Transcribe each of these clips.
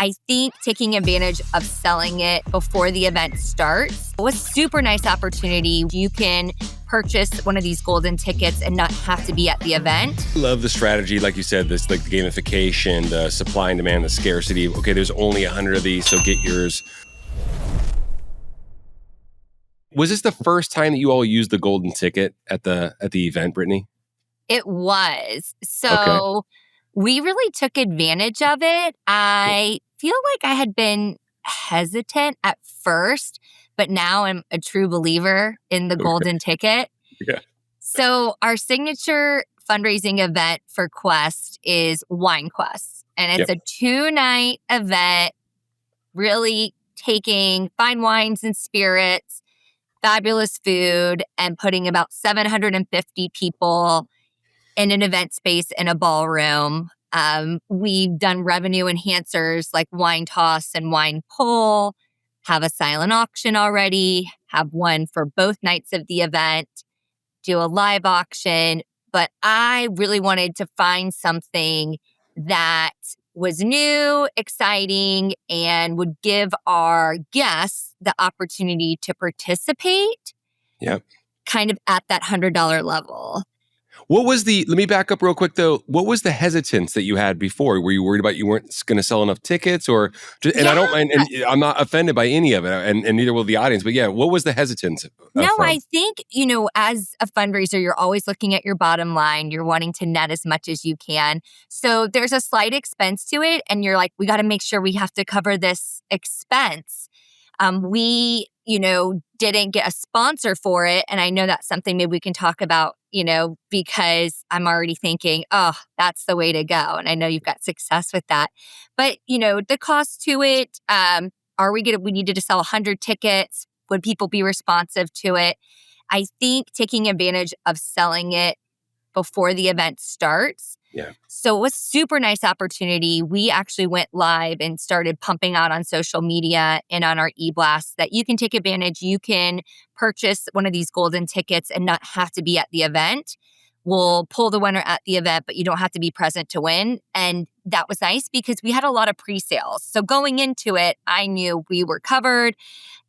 I think taking advantage of selling it before the event starts was a super nice opportunity. You can purchase one of these golden tickets and not have to be at the event. Love the strategy, like you said, this like the gamification, the supply and demand, the scarcity. Okay, there's only 100 of these, so get yours. Was this the first time that you all used the golden ticket at the event, Brittany? It was. So Okay. we really took advantage of it. I feel like I had been hesitant at first, but now I'm a true believer in the golden ticket. Yeah. So our signature fundraising event for Quest is Wine Quest. And it's Yep. a 2-night event, really taking fine wines and spirits, fabulous food, and putting about 750 people in an event space in a ballroom. We've done revenue enhancers like wine toss and wine pull, have a silent auction already, have one for both nights of the event, do a live auction. But I really wanted to find something that was new, exciting, and would give our guests the opportunity to participate Yep. kind of at that $100 level. What was let me back up real quick though. What was the hesitance that you had before? Were you worried about you weren't going to sell enough tickets or, and I don't mind, and I'm not offended by any of it and neither will the audience, but yeah, what was the hesitance No, from? I think, as a fundraiser, you're always looking at your bottom line. You're wanting to net as much as you can. So there's a slight expense to it. And you're like, we got to make sure we have to cover this expense. We, didn't get a sponsor for it. And I know that's something maybe we can talk about, because I'm already thinking, oh, that's the way to go. And I know you've got success with that. But, the cost to it, we needed to sell 100 tickets. Would people be responsive to it? I think taking advantage of selling it before the event starts. Yeah. So it was a super nice opportunity. We actually went live and started pumping out on social media and on our e-blasts that you can take advantage. You can purchase one of these golden tickets and not have to be at the event. We'll pull the winner at the event, but you don't have to be present to win. And that was nice because we had a lot of pre-sales. So going into it, I knew we were covered.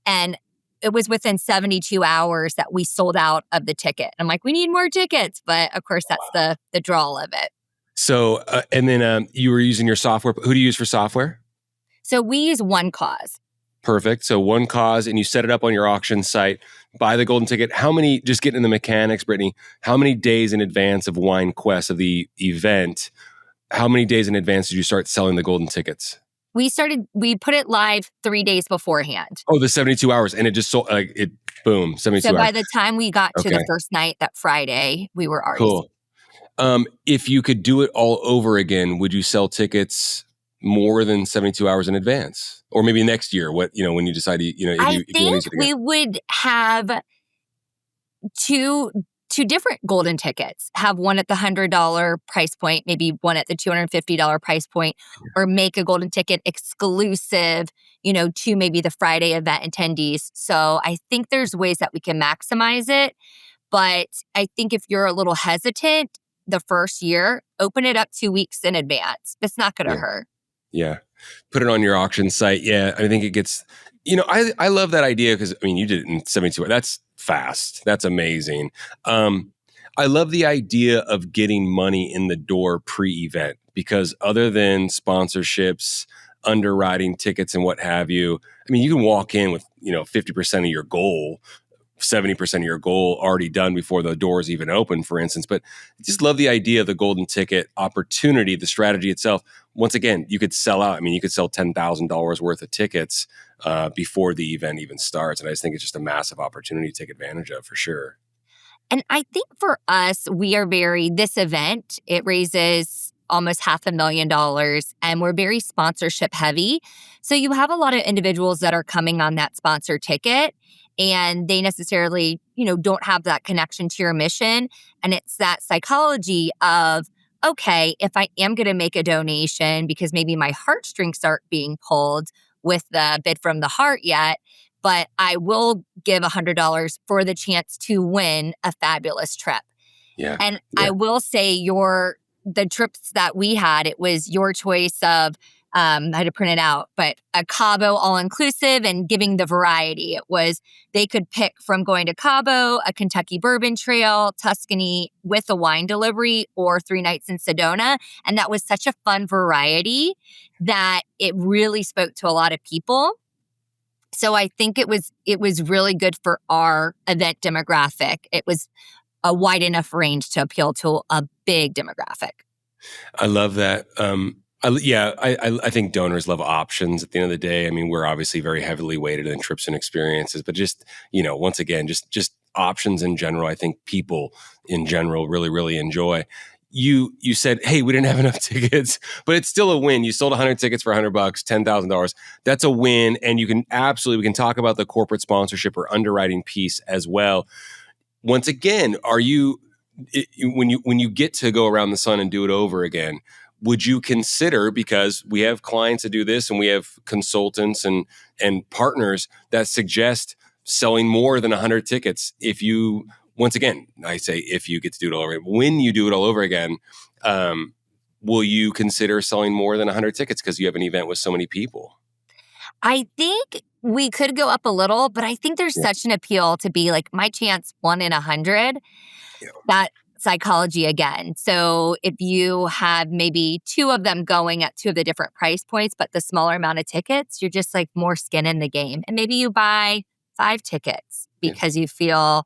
And it was within 72 hours that we sold out of the ticket. I'm like, we need more tickets. But of course, that's the draw of it. So, and then you were using your software. Who do you use for software? So we use One Cause. Perfect. So One Cause, and you set it up on your auction site, buy the golden ticket. How many, just getting the mechanics, Brittany, how many days in advance of Wine Quest, of the event, how many days in advance did you start selling the golden tickets? We put it live 3 days beforehand. Oh, the 72 hours. And it just sold, boom, 72 hours. So by the time we got to the first night, that Friday, we were already cool. If you could do it all over again, would you sell tickets more than 72 hours in advance? Or maybe next year, when you decide, I think we would have two different golden tickets. Have one at the $100 price point, maybe one at the $250 price point, or make a golden ticket exclusive, to maybe the Friday event attendees. So I think there's ways that we can maximize it. But I think if you're a little hesitant the first year, open it up 2 weeks in advance. It's not going to hurt. Yeah. Put it on your auction site. Yeah. I think it gets, I love that idea because, you did it in 72 hours. That's fast. That's amazing. I love the idea of getting money in the door pre-event because other than sponsorships, underwriting tickets and what have you, you can walk in with, 50% of your goal, 70% of your goal already done before the doors even open, for instance. But I just love the idea of the golden ticket opportunity, the strategy itself. Once again, you could sell out. You could sell $10,000 worth of tickets before the event even starts. And I just think it's just a massive opportunity to take advantage of for sure. And I think for us, this event, it raises almost $500,000 and we're very sponsorship heavy. So you have a lot of individuals that are coming on that sponsor ticket and they necessarily, don't have that connection to your mission. And it's that psychology of, okay, if I am going to make a donation because maybe my heartstrings aren't being pulled with the bid from the heart yet, but I will give $100 for the chance to win a fabulous trip. Yeah. And I will say the trips that we had, it was your choice of I had to print it out, but a Cabo all-inclusive and giving the variety. It was, they could pick from going to Cabo, a Kentucky bourbon trail, Tuscany with a wine delivery, or 3 nights in Sedona. And that was such a fun variety that it really spoke to a lot of people. So I think it was really good for our event demographic. It was a wide enough range to appeal to a big demographic. I love that. I think donors love options at the end of the day. I mean, we're obviously very heavily weighted in trips and experiences, but just, once again, just options in general, I think people in general really, really enjoy. You said, hey, we didn't have enough tickets, but it's still a win. You sold 100 tickets for $100, $10,000. That's a win. And we can talk about the corporate sponsorship or underwriting piece as well. Once again, when you get to go around the sun and do it over again, would you consider, because we have clients that do this and we have consultants and partners that suggest selling more than 100 tickets, once again, I say if you get to do it all over, when you do it all over again, will you consider selling more than 100 tickets because you have an event with so many people? I think we could go up a little, but I think there's such an appeal to be like my chance 1 in 100. Yeah. That psychology again. So if you have maybe 2 of them going at 2 of the different price points, but the smaller amount of tickets, you're just like more skin in the game. And maybe you buy 5 tickets because you feel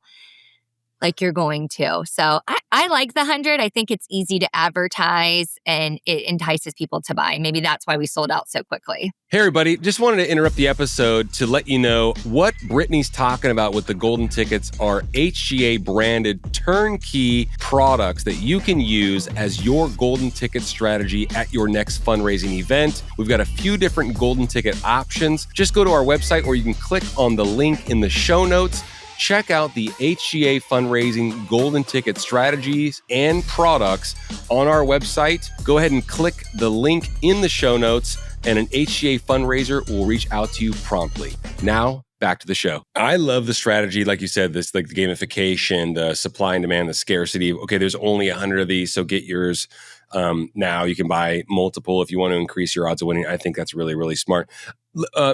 like you're going to. So I like the 100. I think it's easy to advertise and it entices people to buy. Maybe that's why we sold out so quickly. Hey, everybody. Just wanted to interrupt the episode to let you know what Brittany's talking about with the golden tickets are HGA branded turnkey products that you can use as your golden ticket strategy at your next fundraising event. We've got a few different golden ticket options. Just go to our website or you can click on the link in the show notes. Check out the HGA Fundraising Golden Ticket strategies and products on our website. Go ahead and click the link in the show notes, and an HGA fundraiser will reach out to you promptly. Now, back to the show. I love the strategy, like you said, this like the gamification, the supply and demand, the scarcity. Okay, there's only 100 of these, so get yours. Now you can buy multiple if you want to increase your odds of winning. I think that's really, really smart.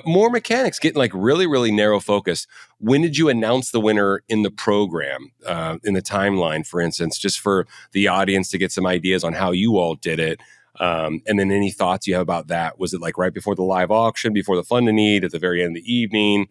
More mechanics, getting like really, really narrow focus. When did you announce the winner in the program, in the timeline, for instance, just for the audience to get some ideas on how you all did it? And then any thoughts you have about that? Was it like right before the live auction, before the fund to need, at the very end of the evening?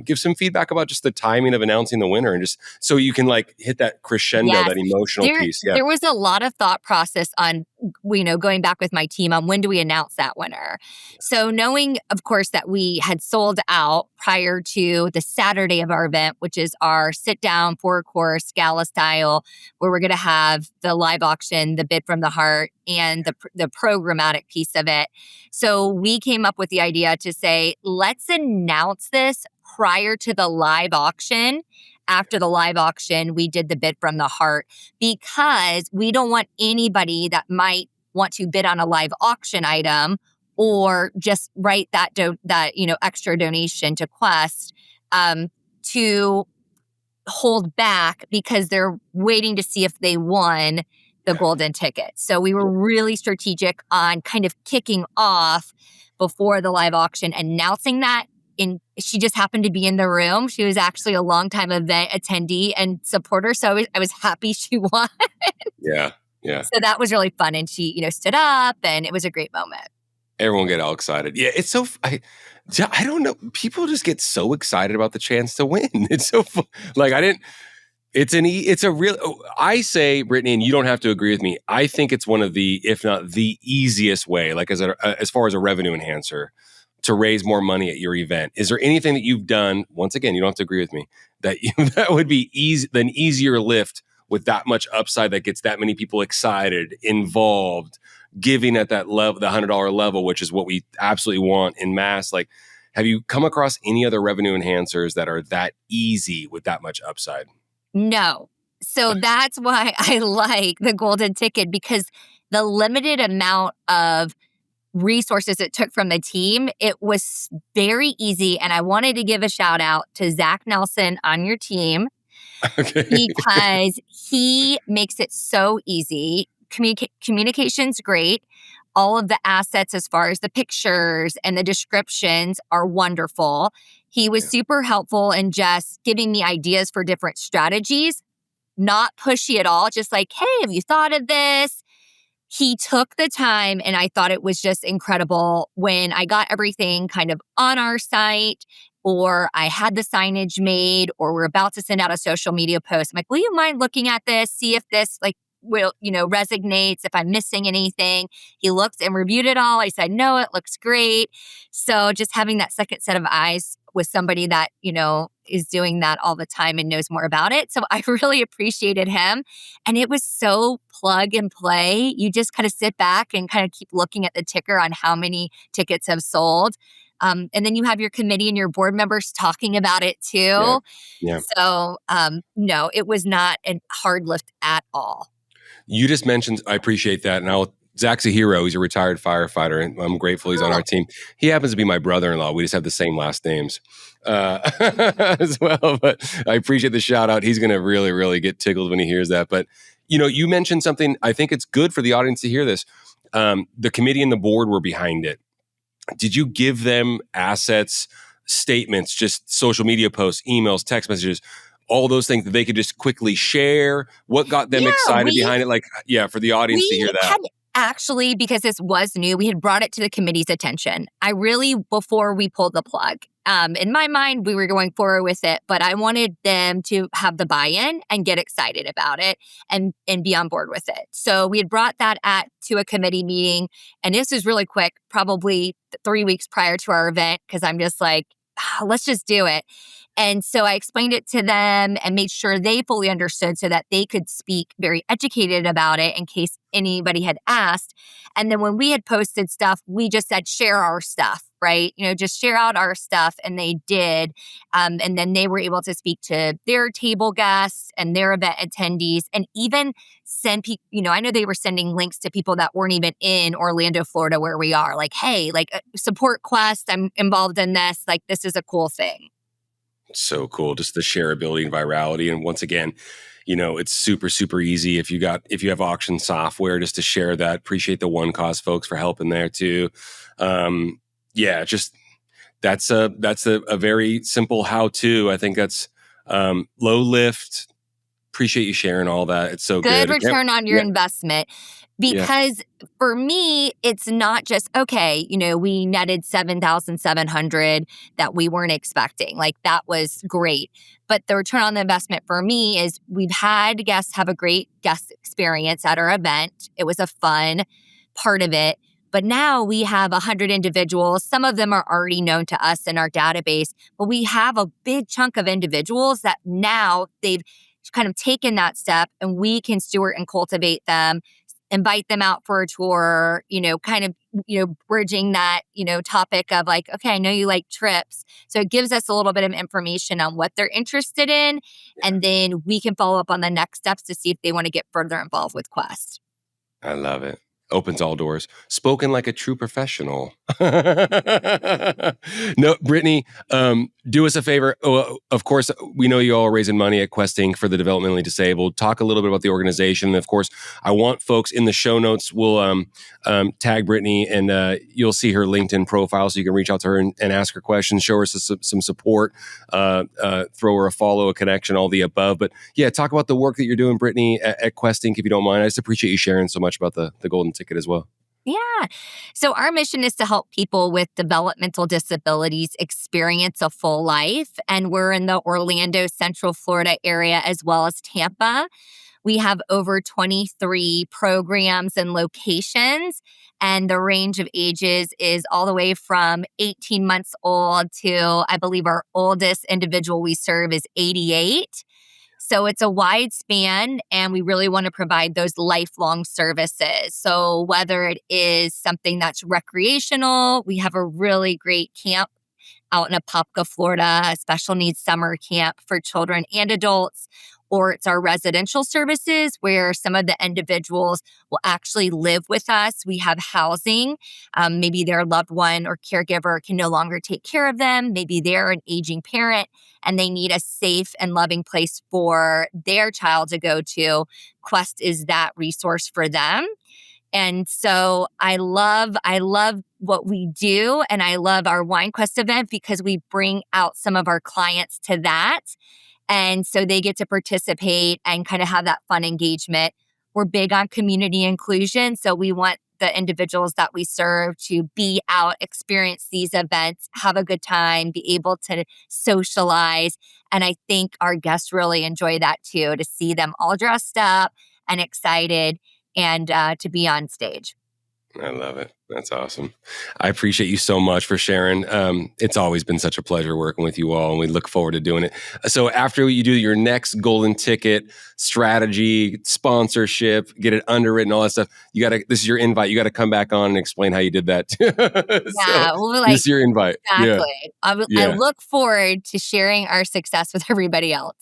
Give some feedback about just the timing of announcing the winner, and just so you can like hit that crescendo, that emotional piece. Yeah. There was a lot of thought process on, going back with my team on when do we announce that winner. So knowing, of course, that we had sold out prior to the Saturday of our event, which is our sit down 4-course gala style, where we're going to have the live auction, the bid from the heart, and the programmatic piece of it. So we came up with the idea to say, let's announce this prior to the live auction. After the live auction, we did the bid from the heart, because we don't want anybody that might want to bid on a live auction item or just write that extra donation to Quest to hold back because they're waiting to see if they won the golden ticket. So we were really strategic on kind of kicking off before the live auction, announcing that. She just happened to be in the room. She was actually a longtime event attendee and supporter. So I was happy she won. Yeah. So that was really fun. And she, stood up, and it was a great moment. Everyone get all excited. Yeah, it's so. I don't know. People just get so excited about the chance to win. It's so fun. Like it's a real. I say, Brittany, and you don't have to agree with me. I think it's one of the, if not the easiest way, like as far as a revenue enhancer, to raise more money at your event. Is there anything that you've done? Once again, you don't have to agree with me, that would be an easier lift with that much upside, that gets that many people excited, involved, giving at that level, the $100 level, which is what we absolutely want in mass. Like, have you come across any other revenue enhancers that are that easy with that much upside? No. So that's why I like the golden ticket, because the limited amount of resources it took from the team, it was very easy. And I wanted to give a shout out to Zach Nelson on your team, because he makes it so easy. Communication's great. all of the assets as far as the pictures and the descriptions are wonderful. He was super helpful in just giving me ideas for different strategies, not pushy at all, just like, hey, have you thought of this? He took the time, and I thought it was just incredible when I got everything kind of on our site, or I had the signage made, or we're about to send out a social media post. I'm like, will you mind looking at this? See if this will, resonates, if I'm missing anything. He looked and reviewed it all. I said, no, it looks great. So just having that second set of eyes with somebody that, is doing that all the time and knows more about it. So I really appreciated him. And it was so plug and play. You just kind of sit back and kind of keep looking at the ticker on how many tickets have sold. And then you have your committee and your board members talking about it too. Yeah. Yeah. So no, it was not a hard lift at all. You just mentioned, I appreciate that. And Zach's a hero. He's a retired firefighter, and I'm grateful he's on our team. He happens to be my brother-in-law. We just have the same last names as well. But I appreciate the shout out. He's going to really, really get tickled when he hears that. But, you mentioned something. I think it's good for the audience to hear this. The committee and the board were behind it. Did you give them assets, statements, just social media posts, emails, text messages, all those things that they could just quickly share? What got them excited behind it? For the audience to hear that. Actually, because this was new, we had brought it to the committee's attention. Before we pulled the plug, in my mind, we were going forward with it, but I wanted them to have the buy-in and get excited about it and be on board with it. So we had brought that to a committee meeting, and this was really quick, probably 3 weeks prior to our event, because I'm just like, let's just do it. And so I explained it to them and made sure they fully understood so that they could speak very educated about it in case anybody had asked. And then when we had posted stuff, we just said, share our stuff, right? Just share out our stuff. And they did. And then they were able to speak to their table guests and their event attendees and even send people, I know they were sending links to people that weren't even in Orlando, Florida, where we are. Like, hey, support Quest. I'm involved in this. Like, this is a cool thing. So cool. Just the shareability and virality. And once again, it's super, super easy if you have auction software just to share that. Appreciate the One Cause folks for helping there too. Just that's a very simple how-to. I think that's low lift. Appreciate you sharing all that. It's so good. Good return on your investment. Because for me, it's not just, okay, we netted 7,700 that we weren't expecting. Like, that was great. But the return on the investment for me is we've had guests have a great guest experience at our event. It was a fun part of it. But now we have 100 individuals. Some of them are already known to us in our database. But we have a big chunk of individuals that now they've kind of taken that step, and we can steward and cultivate them, invite them out for a tour, bridging that, topic of like, okay, I know you like trips. So it gives us a little bit of information on what they're interested in. And then we can follow up on the next steps to see if they want to get further involved with Quest. I love it. Opens all doors. Spoken like a true professional. No, Brittany, do us a favor. Of course, we know you all are raising money at Quest Inc. for the developmentally disabled. Talk a little bit about the organization. And of course, I want folks in the show notes. We'll tag Brittany, and you'll see her LinkedIn profile, so you can reach out to her and ask her questions, show her some support, throw her a follow, a connection, all the above. But yeah, talk about the work that you're doing, Brittany, at Quest Inc., if you don't mind. I just appreciate you sharing so much about the golden ticket as well. Yeah. So our mission is to help people with developmental disabilities experience a full life. And we're in the Orlando, Central Florida area, as well as Tampa. We have over 23 programs and locations, and the range of ages is all the way from 18 months old to, I believe our oldest individual we serve is 88. So it's a wide span, and we really want to provide those lifelong services. So whether it is something that's recreational, we have a really great camp out in Apopka, Florida, a special needs summer camp for children and adults, or it's our residential services where some of the individuals will actually live with us. We have housing. Maybe their loved one or caregiver can no longer take care of them. Maybe they're an aging parent and they need a safe and loving place for their child to go to. Quest is that resource for them. And so I love what we do. And I love our Wine Quest event because we bring out some of our clients to that. And so they get to participate and kind of have that fun engagement. We're big on community inclusion. So we want the individuals that we serve to be out, experience these events, have a good time, be able to socialize. And I think our guests really enjoy that too, to see them all dressed up and excited and to be on stage. I love it. That's awesome. I appreciate you so much for sharing. It's always been such a pleasure working with you all, and we look forward to doing it. So after you do your next golden ticket strategy, sponsorship, get it underwritten, all that stuff, this is your invite. You got to come back on and explain how you did that. Yeah, we'll this is your invite. Exactly. Yeah. I look forward to sharing our success with everybody else.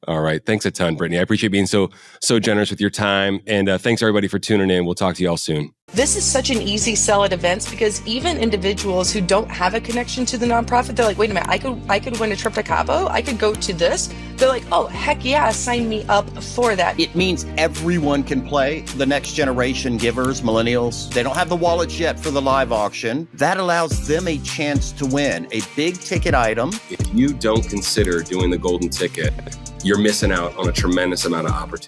All right. Thanks a ton, Brittany. I appreciate being so generous with your time. And thanks, everybody, for tuning in. We'll talk to you all soon. This is such an easy sell at events because even individuals who don't have a connection to the nonprofit, they're like, wait a minute, I could win a trip to Cabo. I could go to this. They're like, oh, heck yeah, sign me up for that. It means everyone can play. The next generation givers, millennials, they don't have the wallets yet for the live auction. That allows them a chance to win a big ticket item. If you don't consider doing the golden ticket, you're missing out on a tremendous amount of opportunity.